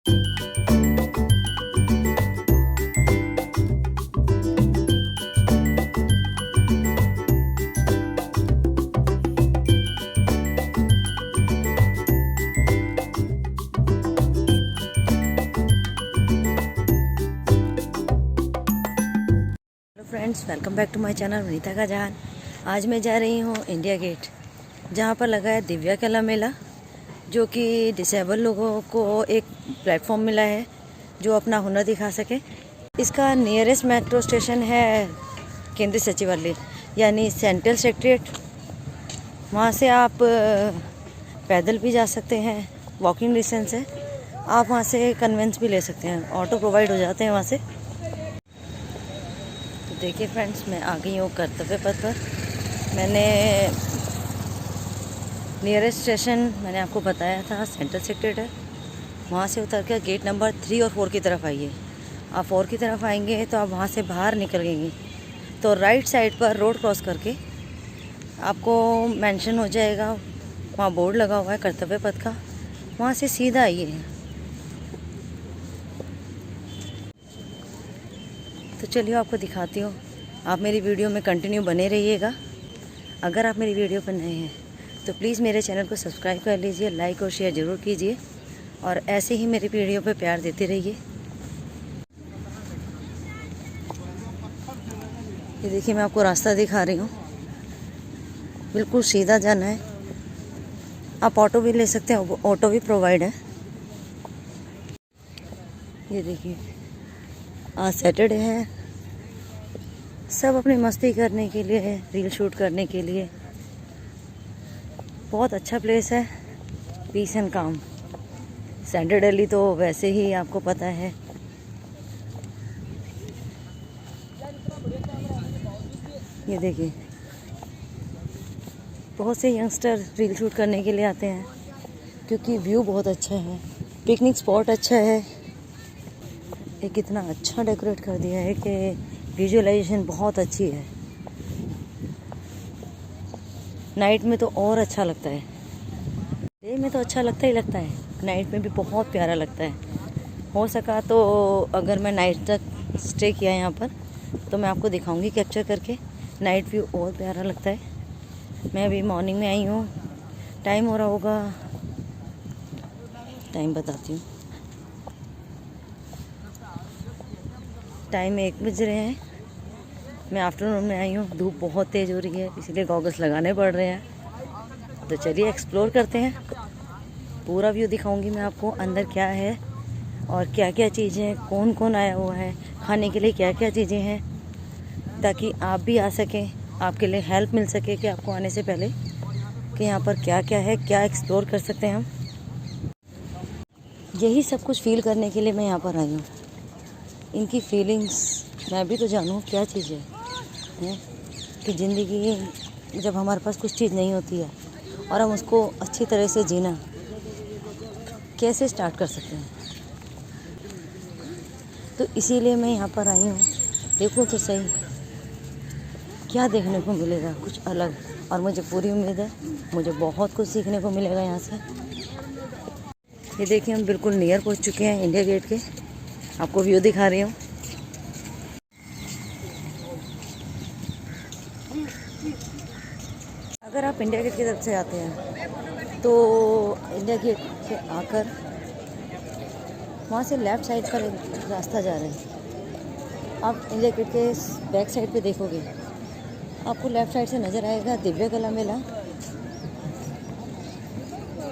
Friends, welcome back to my channel Vanita का जहान। आज मैं जा रही हूँ इंडिया गेट, जहाँ पर लगा है दिव्या कला मेला, जो कि डिसेबल लोगों को एक प्लेटफॉर्म मिला है जो अपना हुनर दिखा सके। इसका नियरेस्ट मेट्रो स्टेशन है केंद्रीय सचिवालय यानी सेंट्रल सेक्रेटरीट। वहाँ से आप पैदल भी जा सकते हैं, वॉकिंग डिस्टेंस है। आप वहाँ से कन्वेंस भी ले सकते हैं, ऑटो प्रोवाइड हो जाते हैं वहाँ से। देखिए फ्रेंड्स, मैं आ गई हूँ कर्तव्य पथ पर। मैंने नियरेस्ट स्टेशन मैंने आपको बताया था सेंट्रल सेक्रेटरीट है। वहाँ से उतर कर गेट नंबर 3 और 4 की तरफ आइए। आप 4 की तरफ आएंगे तो आप वहाँ से बाहर निकलेंगे तो राइट साइड पर रोड क्रॉस करके आपको मेंशन हो जाएगा, वहाँ बोर्ड लगा हुआ है कर्तव्य पथ का। वहाँ से सीधा आइए। तो चलिए आपको दिखाती हूँ। आप मेरी वीडियो में कंटिन्यू बने रहिएगा। अगर आप मेरी वीडियो पर नए हैं तो प्लीज़ मेरे चैनल को सब्सक्राइब कर लीजिए, लाइक और शेयर ज़रूर कीजिए और ऐसे ही मेरी वीडियो पे प्यार देते रहिए। ये देखिए, मैं आपको रास्ता दिखा रही हूँ। बिल्कुल सीधा जाना है। आप ऑटो भी ले सकते हैं, ऑटो भी प्रोवाइड है। ये देखिए, आज सैटरडे है, सब अपनी मस्ती करने के लिए है, रील शूट करने के लिए। बहुत अच्छा प्लेस है, पीस एंड काम। सैटरडे दिल्ली तो वैसे ही आपको पता है। ये देखिए, बहुत से यंगस्टर रील शूट करने के लिए आते हैं क्योंकि व्यू बहुत अच्छा है, पिकनिक स्पॉट अच्छा है। ये कितना अच्छा डेकोरेट कर दिया है कि विजुअलाइजेशन बहुत अच्छी है। नाइट में तो और अच्छा लगता है। डे में तो अच्छा लगता ही लगता है, नाइट में भी बहुत प्यारा लगता है। हो सका तो अगर मैं नाइट तक स्टे किया यहाँ पर तो मैं आपको दिखाऊंगी कैप्चर करके। नाइट व्यू और प्यारा लगता है। मैं अभी मॉर्निंग में आई हूँ। टाइम हो रहा होगा, टाइम बताती हूँ। टाइम 1 बज रहे हैं। मैं आफ्टरनून में आई हूँ। धूप बहुत तेज़ हो रही है, इसलिए गॉगल्स लगाने पड़ रहे हैं। तो चलिए एक्सप्लोर करते हैं। पूरा व्यू दिखाऊंगी मैं आपको, अंदर क्या है और क्या क्या चीज़ें, कौन कौन आया हुआ है, खाने के लिए क्या क्या चीज़ें हैं, ताकि आप भी आ सकें, आपके लिए हेल्प मिल सके कि आपको आने से पहले कि यहाँ पर क्या क्या है, क्या एक्सप्लोर कर सकते हैं हम। यही सब कुछ फील करने के लिए मैं यहाँ पर आई हूँ। इनकी फीलिंग्स मैं भी तो जानूँ क्या चीज़ है कि ज़िंदगी जब हमारे पास कुछ चीज़ नहीं होती है और हम उसको अच्छी तरह से जीना कैसे स्टार्ट कर सकते हैं। तो इसीलिए मैं यहाँ पर आई हूँ। देखो तो सही क्या देखने को मिलेगा, कुछ अलग। और मुझे पूरी उम्मीद है मुझे बहुत कुछ सीखने को मिलेगा यहाँ से। ये देखिए, हम बिल्कुल नियर पहुँच चुके हैं इंडिया गेट के। आपको व्यू दिखा रही हूँ। अगर आप इंडिया गेट की तरफ से आते हैं तो इंडिया गेट से आकर वहाँ से लेफ़्ट साइड पर एक रास्ता जा रहा है। आप इंडिया गेट के बैक साइड पे देखोगे, आपको लेफ़्ट साइड से नज़र आएगा दिव्या कला मेला।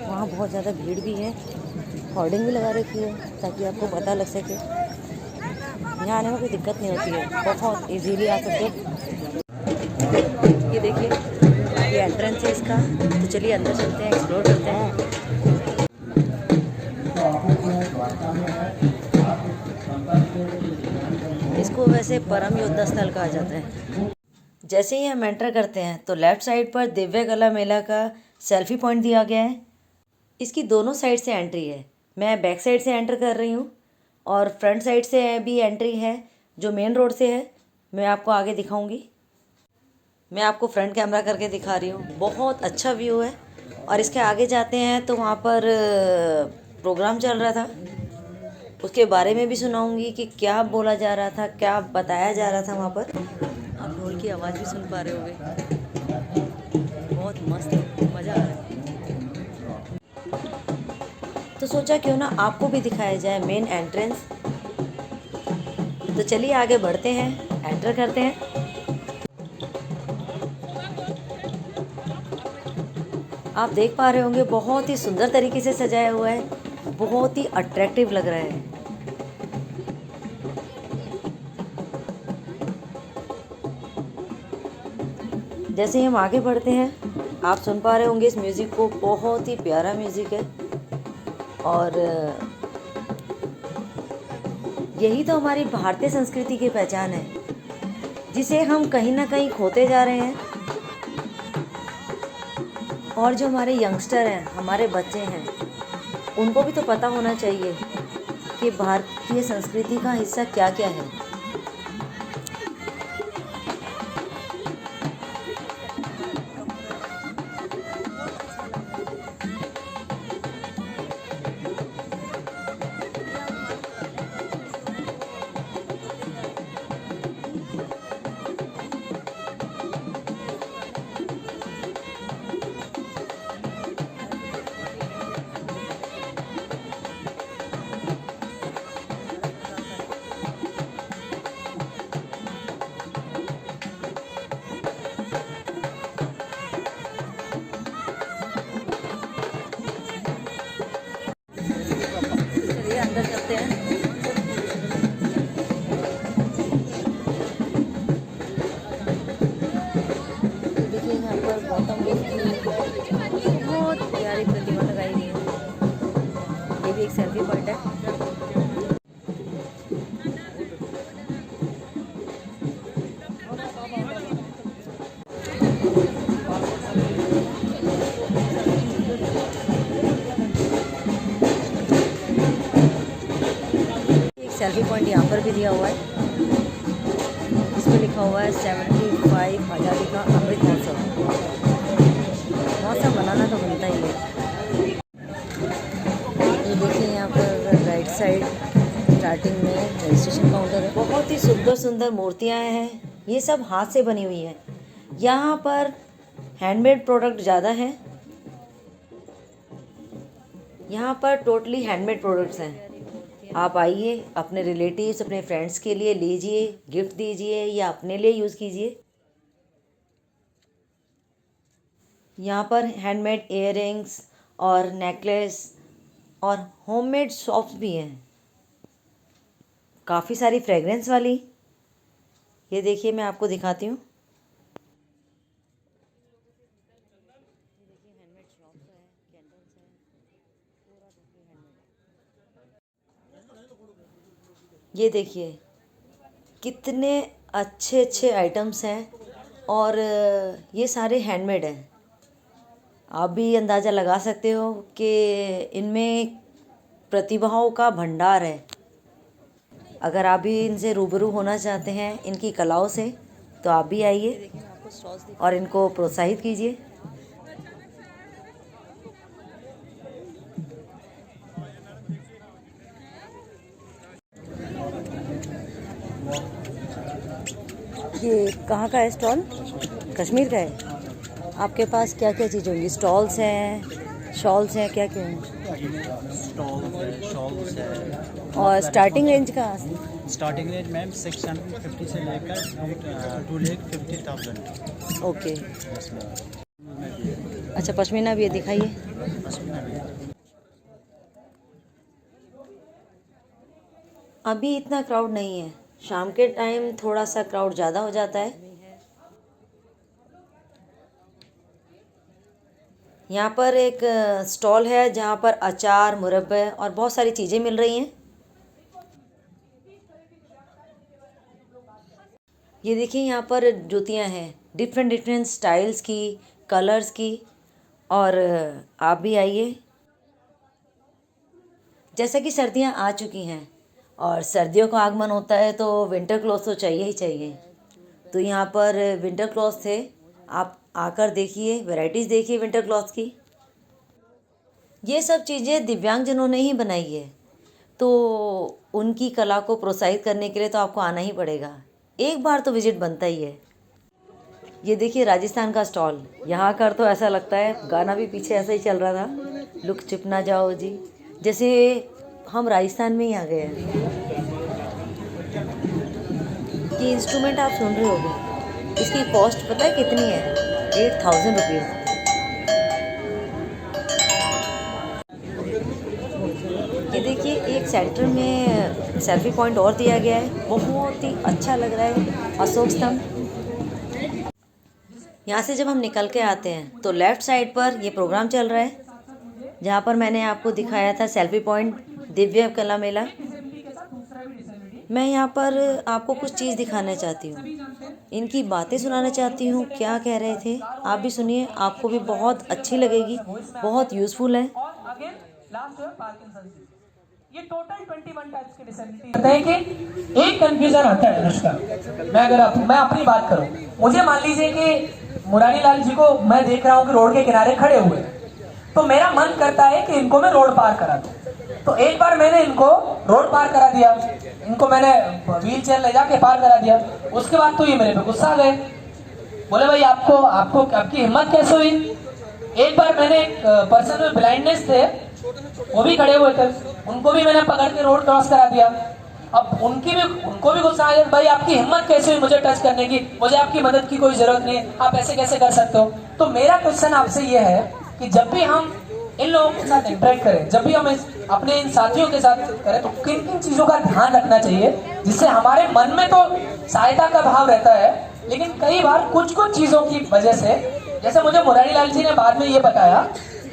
वहाँ बहुत ज़्यादा भीड़ भी है, होर्डिंग भी लगा रखी है ताकि आपको पता लग सके। यहाँ आने में कोई दिक्कत नहीं होती है, बहुत इजीली आ सकते हो। ये देखिए, ये एंट्रेंस है इसका। तो चलिए अंदर चलते हैं, एक्सप्लोर करते हैं। इसको वैसे परम योद्धा स्थल कहा जाता है। जैसे ही हम एंटर करते हैं तो लेफ़्ट साइड पर दिव्या कला मेला का सेल्फी पॉइंट दिया गया है। इसकी दोनों साइड से एंट्री है। मैं बैक साइड से एंटर कर रही हूँ और फ्रंट साइड से भी एंट्री है जो मेन रोड से है। मैं आपको आगे दिखाऊंगी। मैं आपको फ्रंट कैमरा करके दिखा रही हूँ। बहुत अच्छा व्यू है। और इसके आगे जाते हैं तो वहाँ पर प्रोग्राम चल रहा था। उसके बारे में भी सुनाऊंगी कि क्या बोला जा रहा था, क्या बताया जा रहा था वहाँ पर। आप ढोल की आवाज़ भी सुन पा रहे होंगे, बहुत मस्त, मज़ा आ रहा है। तो सोचा क्यों ना आपको भी दिखाया जाए मेन एंट्रेंस। तो चलिए आगे बढ़ते हैं, एंटर करते हैं। आप देख पा रहे होंगे बहुत ही सुंदर तरीके से सजाया हुआ है, बहुत ही अट्रैक्टिव लग रहा है। जैसे ही हम आगे बढ़ते हैं आप सुन पा रहे होंगे इस म्यूज़िक को, बहुत ही प्यारा म्यूज़िक है। और यही तो हमारी भारतीय संस्कृति की पहचान है, जिसे हम कहीं ना कहीं खोते जा रहे हैं। और जो हमारे यंगस्टर हैं, हमारे बच्चे हैं, उनको भी तो पता होना चाहिए कि भारतीय संस्कृति का हिस्सा क्या क्या है। चलिए अंदर चलते हैं। तो देखिए यहाँ पर गौतम बुद्ध की बहुत प्यारी प्रतिमा लगाई गई है। ये भी एक सेल्फी पॉइंट है। एक सेल्फी पॉइंट यहाँ पर भी दिया हुआ है, इस पर लिखा हुआ है 75 आज़ादी का अमृत महोत्सव। महोत्सव बनाना तो बनता ही है। ये देखिए यहाँ पर राइट साइड स्टार्टिंग में रजिस्ट्रेशन काउंटर है। बहुत ही सुंदर सुंदर मूर्तियाँ हैं, ये सब हाथ से बनी हुई हैं। यहाँ पर हैंडमेड प्रोडक्ट ज़्यादा हैं, यहाँ पर टोटली हैंडमेड प्रोडक्ट्स हैं। आप आइए, अपने रिलेटिव्स, अपने फ्रेंड्स के लिए लीजिए, गिफ्ट दीजिए या अपने लिए यूज़ कीजिए। यहाँ पर हैंडमेड इयररिंग्स और नेकलेस और होममेड शॉप्स भी हैं, काफ़ी सारी फ्रेगरेंस वाली। ये देखिए मैं आपको दिखाती हूँ। ये देखिए कितने अच्छे अच्छे आइटम्स हैं, और ये सारे हैंडमेड हैं। आप भी अंदाज़ा लगा सकते हो कि इनमें प्रतिभाओं का भंडार है। अगर आप भी इनसे रूबरू होना चाहते हैं, इनकी कलाओं से, तो आप भी आइए और इनको प्रोत्साहित कीजिए। ये कहाँ का है स्टॉल? कश्मीर का है। आपके पास क्या क्या चीज़ होंगी? स्टॉल्स हैं, शॉल्स हैं, क्या क्या हैं? शॉल्स है। और स्टार्टिंग रेंज का? स्टार्टिंग रेंज मैम 650 से लेकर 2,50,000। ओके। अच्छा, पश्मीना भी है, दिखाइए। अभी इतना क्राउड नहीं है, शाम के टाइम थोड़ा सा क्राउड ज़्यादा हो जाता है। यहाँ पर एक स्टॉल है जहाँ पर अचार, मुरब्बे और बहुत सारी चीज़ें मिल रही हैं। ये देखिए यहाँ पर जूतियाँ हैं, डिफरेंट डिफरेंट स्टाइल्स की, कलर्स की। और आप भी आइए। जैसा कि सर्दियाँ आ चुकी हैं और सर्दियों का आगमन होता है, तो विंटर क्लॉथ तो चाहिए ही चाहिए। तो यहाँ पर विंटर क्लॉथ थे, आप आकर देखिए, वैरायटीज़ देखिए विंटर क्लॉथ की। ये सब चीज़ें दिव्यांगजनों ने ही बनाई है। तो उनकी कला को प्रोत्साहित करने के लिए तो आपको आना ही पड़ेगा, एक बार तो विजिट बनता ही है। ये देखिए राजस्थान का स्टॉल, यहाँ कर तो ऐसा लगता है गाना भी पीछे ऐसा ही चल रहा था, लुक चुप ना जाओ जी, जैसे हम राजस्थान में ही आ गए हैं। ये इंस्ट्रूमेंट आप सुन रहे होगे, इसकी कॉस्ट पता है कितनी है? 8000 रुपीज़। ये देखिए एक सेंटर में सेल्फी पॉइंट और दिया गया है, बहुत ही अच्छा लग रहा है। अशोक स्तंभ, यहाँ से जब हम निकल के आते हैं तो लेफ़्ट साइड पर ये प्रोग्राम चल रहा है, जहाँ पर मैंने आपको दिखाया था सेल्फी पॉइंट दिव्य कला मेला। मैं यहाँ पर आपको कुछ चीज़ दिखाना चाहती हूँ, इनकी बातें सुनाना चाहती हूँ, क्या कह रहे थे आप भी सुनिए, आपको भी बहुत अच्छी लगेगी, बहुत यूज़फुल है। ये टोटल 21 टाइप्स की डिसेबिलिटी होता है कि एक कंफ्यूजन आता है अनुष्का। मैं अपनी बात करूं, मुझे मान लीजिए कि मुरारी लाल जी को मैं देख रहा हूं कि रोड के किनारे खड़े हुए, तो मेरा मन करता है कि इनको मैं रोड पार करा दूं। तो एक बार मैंने इनको रोड पार करा दिया, इनको मैंने व्हील चेयर ले जाके पार करा दिया। उसके बाद तो ये मेरे पे गुस्सा आ गए, बोले भाई आपकी हिम्मत कैसे हुई। एक बार मैंने एक पर्सन में ब्लाइंडनेस थे, वो भी खड़े हुए थे, उनको भी मैंने पकड़ के रोड क्रॉस करा दिया। अब उनको भी गुस्सा आ गया, भाई आपकी हिम्मत कैसे हुई मुझे टच करने की, मुझे आपकी मदद की कोई जरूरत नहीं है, आप ऐसे कैसे कर सकते हो। तो मेरा क्वेश्चन आपसे ये है कि जब भी हम इन लोगों के साथ इंटरेक्ट करें, जब भी हम अपने इन साथियों के साथ करें, तो किन किन चीजों का ध्यान रखना चाहिए, जिससे हमारे मन में तो सहायता का भाव रहता है, लेकिन कई बार कुछ चीजों की वजह से, जैसे मुझे मुरारी लाल जी ने बाद में ये बताया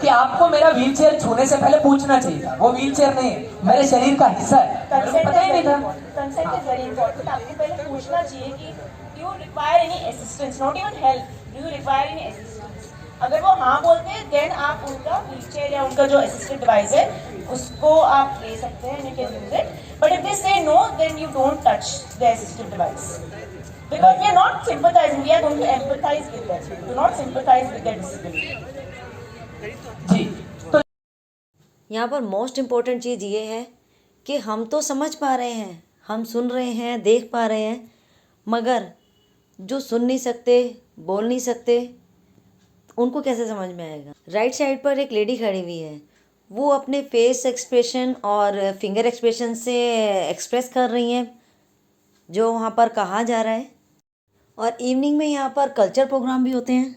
कि आपको मेरा व्हीलचेयर छूने से पहले पूछना चाहिए था, वो व्हीलचेयर नहीं है, मेरे शरीर का हिस्सा है, पता ही नहीं था। Consent is very important. आपको पहले पूछना चाहिए कि do you require any assistance, not even help, do you require any assistance. अगर वो हाँ बोलते हैं देन आप उनका व्हीलचेयर या उनका जो असिस्टेड डिवाइस है उसको आप ले सकते हैं, you can use it. But if they say no then you don't touch the assisted device, because we are not sympathizing, we are going to empathize with them, do not sympathize with their disability. जी, तो यहाँ पर most important चीज़ ये है कि हम तो समझ पा रहे हैं, हम सुन रहे हैं, देख पा रहे हैं, मगर जो सुन नहीं सकते, बोल नहीं सकते, उनको कैसे समझ में आएगा। राइट साइड पर एक लेडी खड़ी हुई है, वो अपने फेस एक्सप्रेशन और फिंगर एक्सप्रेशन से एक्सप्रेस कर रही हैं जो वहाँ पर कहा जा रहा है। और इवनिंग में यहाँ पर कल्चर प्रोग्राम भी होते हैं।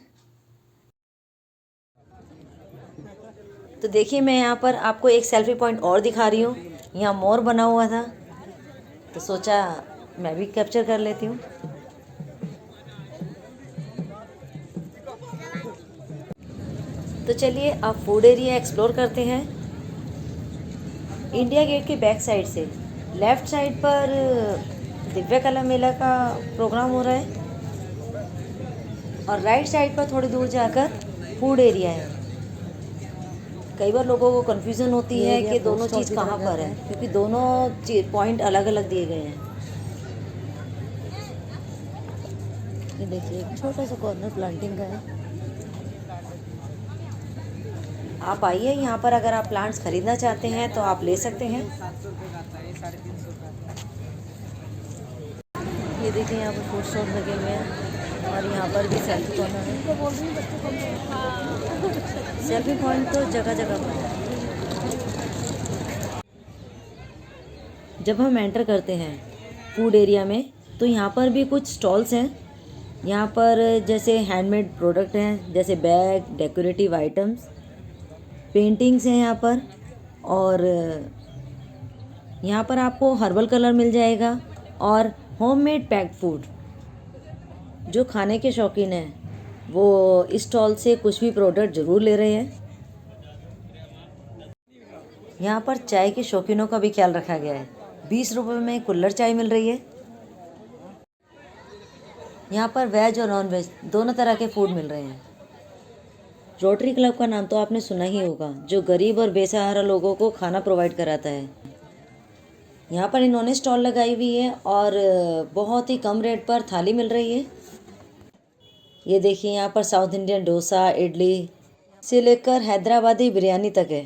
तो देखिए मैं यहाँ पर आपको एक सेल्फी पॉइंट और दिखा रही हूँ, यहाँ मोर बना हुआ था तो सोचा मैं भी कैप्चर कर लेती हूँ। तो चलिए अब फूड एरिया एक्सप्लोर करते हैं। इंडिया गेट के बैक साइड से लेफ़्ट साइड पर दिव्य कला मेला का प्रोग्राम हो रहा है और राइट साइड पर थोड़ी दूर जाकर फूड एरिया है। कई बार लोगों को कन्फ्यूज़न होती है कि दोनों चीज़ कहाँ पर है, क्योंकि दोनों पॉइंट अलग अलग दिए गए हैं। ये देखिए एक छोटा सा कॉर्नर प्लांटिंग का है। आप आइए यहाँ पर, अगर आप प्लांट्स खरीदना चाहते हैं तो आप ले सकते हैं। ये देखिए यहाँ पर फूड स्टॉल लगे हुए हैं और यहाँ पर भी सेल्फी कॉर्नर है। सेल्फी पॉइंट तो जगह जगह पर है। जब हम एंटर करते हैं फूड एरिया में तो यहाँ पर भी कुछ स्टॉल्स हैं। यहाँ पर जैसे हैंडमेड प्रोडक्ट हैं, जैसे बैग, डेकोरेटिव आइटम्स, पेंटिंग्स हैं यहाँ पर। और यहाँ पर आपको हर्बल कलर मिल जाएगा और होममेड पैक्ड फूड। जो खाने के शौकीन हैं वो इस स्टॉल से कुछ भी प्रोडक्ट ज़रूर ले रहे हैं। यहाँ पर चाय के शौकीनों का भी ख्याल रखा गया है। 20 रुपये में कुल्हड़ चाय मिल रही है। यहाँ पर वेज और नॉन वेज दोनों तरह के फूड मिल रहे हैं। रोटरी क्लब का नाम तो आपने सुना ही होगा, जो गरीब और बेसहारा लोगों को खाना प्रोवाइड कराता है। यहाँ पर इन्होंने स्टॉल लगाई हुई है और बहुत ही कम रेट पर थाली मिल रही है। ये देखिए यहाँ पर साउथ इंडियन डोसा, इडली से लेकर हैदराबादी बिरयानी तक है।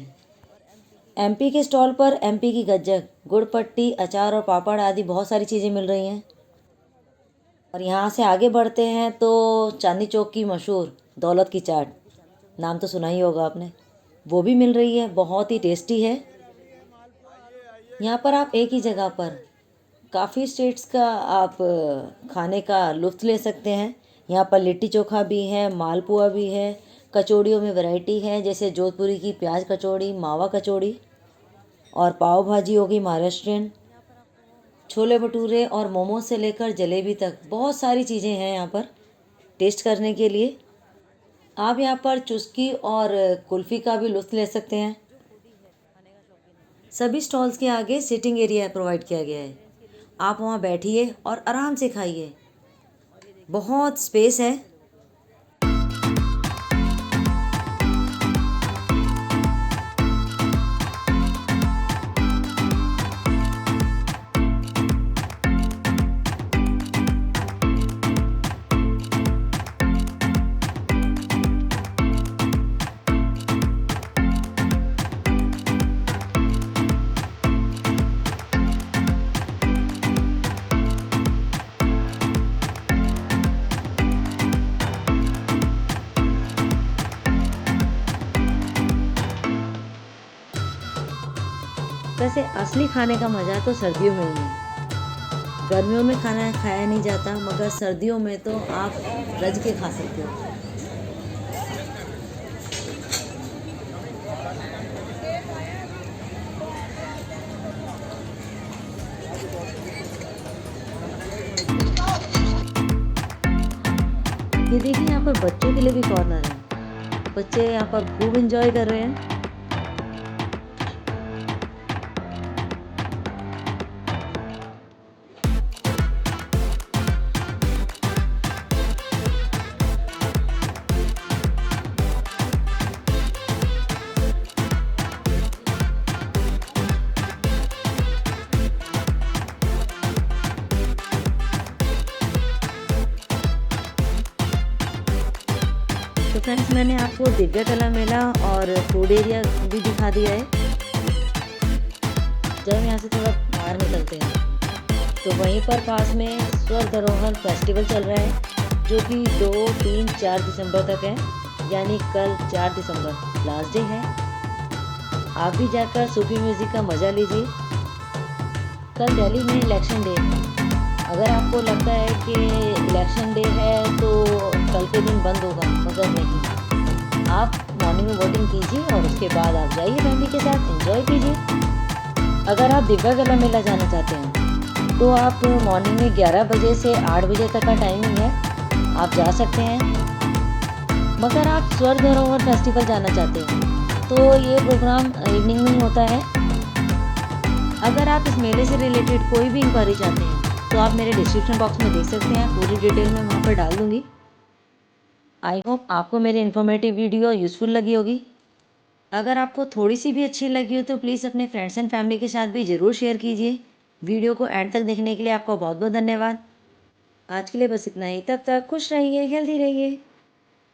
एमपी के स्टॉल पर एमपी की गज्जक गुड़ पट्टी, अचार और पापड़ आदि बहुत सारी चीज़ें मिल रही हैं। और यहाँ से आगे बढ़ते हैं तो चांदनी चौक की मशहूर दौलत की चाट, नाम तो सुना ही होगा आपने, वो भी मिल रही है, बहुत ही टेस्टी है। यहाँ पर आप एक ही जगह पर काफ़ी स्टेट्स का आप खाने का लुत्फ़ ले सकते हैं। यहाँ पर लिट्टी चोखा भी है, मालपुआ भी है, कचौड़ियों में वैरायटी है, जैसे जोधपुरी की प्याज कचौड़ी, मावा कचौड़ी, और पाव भाजी होगी महाराष्ट्रियन, छोले भटूरे और मोमोज से लेकर जलेबी तक बहुत सारी चीज़ें हैं यहाँ पर टेस्ट करने के लिए। आप यहाँ पर चुस्की और कुल्फ़ी का भी लुत्फ़ ले सकते हैं। सभी स्टॉल्स के आगे सिटिंग एरिया प्रोवाइड किया गया है, आप वहाँ बैठिए और आराम से खाइए, बहुत स्पेस है। वैसे असली खाने का मज़ा तो सर्दियों में ही है। गर्मियों में खाना खाया नहीं जाता, मगर सर्दियों में तो आप रज के खा सकते हो। ये देखिए, यहाँ पर बच्चों के लिए भी कॉर्नर है, बच्चे यहाँ पर खूब एंजॉय कर रहे हैं। तो फ्रेंड्स, मैंने आपको दिव्या कला मेला और फूड एरिया भी दिखा दिया है। जब हम यहाँ से थोड़ा बाहर निकलते हैं तो वहीं पर पास में स्वर धरोहर फेस्टिवल चल रहा है, जो कि 2, 3, 4 दिसंबर तक है, यानी कल 4 दिसंबर लास्ट डे है। आप भी जाकर सूफी म्यूज़िक का मज़ा लीजिए। कल दिल्ली में इलेक्शन डे है। अगर आपको लगता है कि इलेक्शन डे है तो कल के दिन बंद होगा, मगर नहीं, आप मॉर्निंग में वोटिंग कीजिए और उसके बाद आप जाइए फैमिली के साथ एंजॉय कीजिए। अगर आप दिव्या कला मेला जाना चाहते हैं तो आप मॉर्निंग में 11 बजे से 8 बजे तक का टाइमिंग है, आप जा सकते हैं। मगर आप स्वर धरोहर फेस्टिवल जाना चाहते हैं तो ये प्रोग्राम इवनिंग में ही होता है। अगर आप इस मेले से रिलेटेड कोई भी इंक्वायरी चाहते हैं तो आप मेरे डिस्क्रिप्शन बॉक्स में देख सकते हैं, पूरी डिटेल मैं वहाँ पर डाल दूँगी। आई होप आपको मेरी इन्फॉर्मेटिव वीडियो यूज़फुल लगी होगी। अगर आपको थोड़ी सी भी अच्छी लगी हो तो प्लीज़ अपने फ्रेंड्स एंड फैमिली के साथ भी ज़रूर शेयर कीजिए। वीडियो को एंड तक देखने के लिए आपका बहुत बहुत धन्यवाद। आज के लिए बस इतना ही, तब तक खुश रहिए, हेल्दी रहिए।